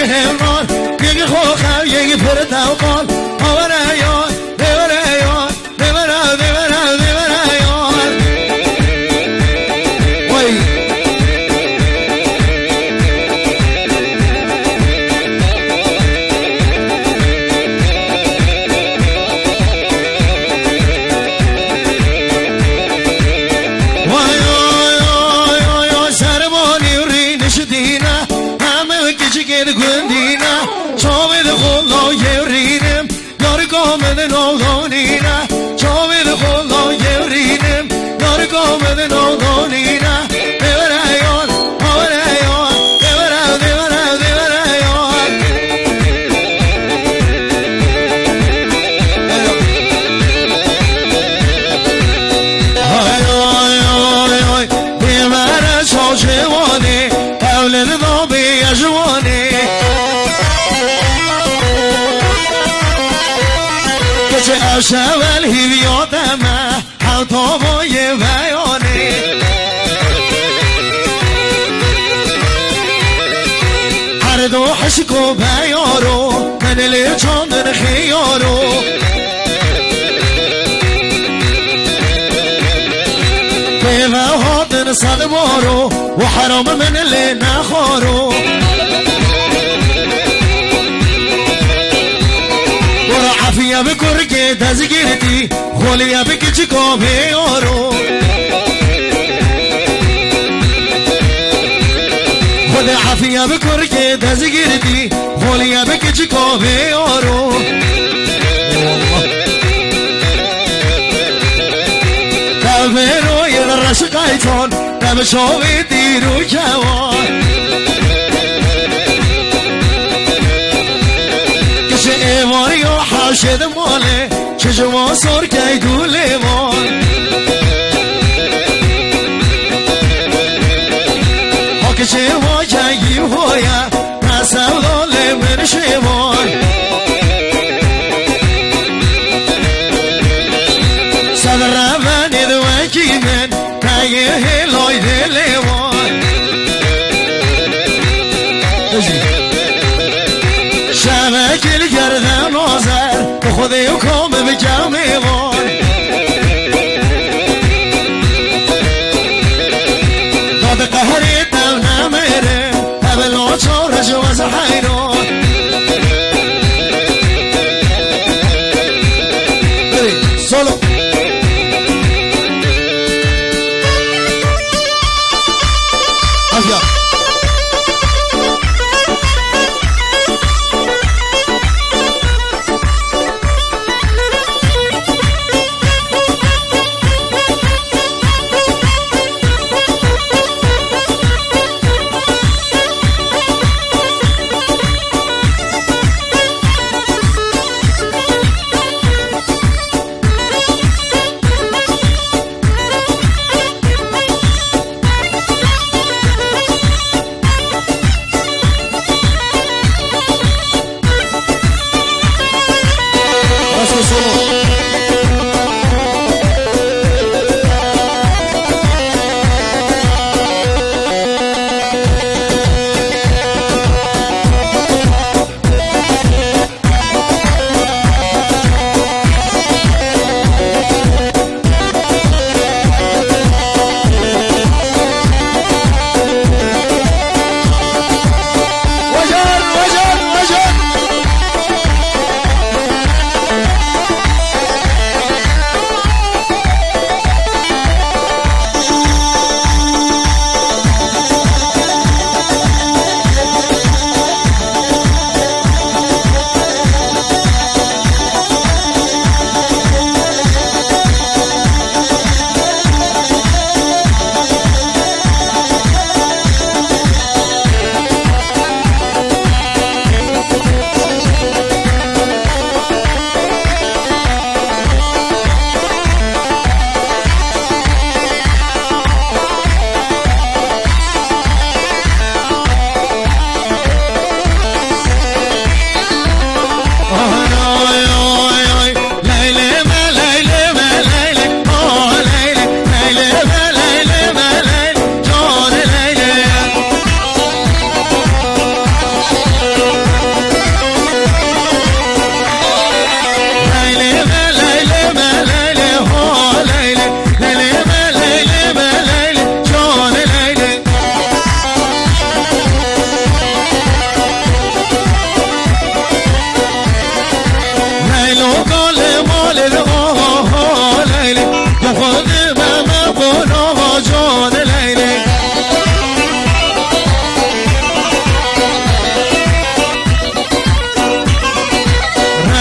همران یک خوخم یک پر توقال آوره یار دیوره یار دیوره دیوره دیوره یار وی شاول هیویادمه هم تابای بیانه هر دو حشکو بیارو من لیچاندن خیارو بیوه هاتن صد بارو و حرام من لی نخارو عافیه بکر که دزگیرتی خولیه بکچی کابه یارو خود عافیه بکر که دزگیرتی خولیه بکچی کابه یارو دبه روی رشقایتان دبه شاوی دیرو جوان ایوانی و حاشد ماله چشما سر که دوله مال حاک چشما جنگی هویا نسم داله من شمال صدر رفنی دوکی من تایه هلای دله مال شبکل گردم نازر به خودی و کامه به جمعه وان داد قهری دم نمیره هبلا چارش و از حیران سولو افیا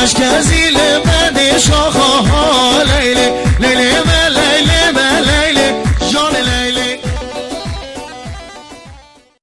اشک از زیر بند شاخه ها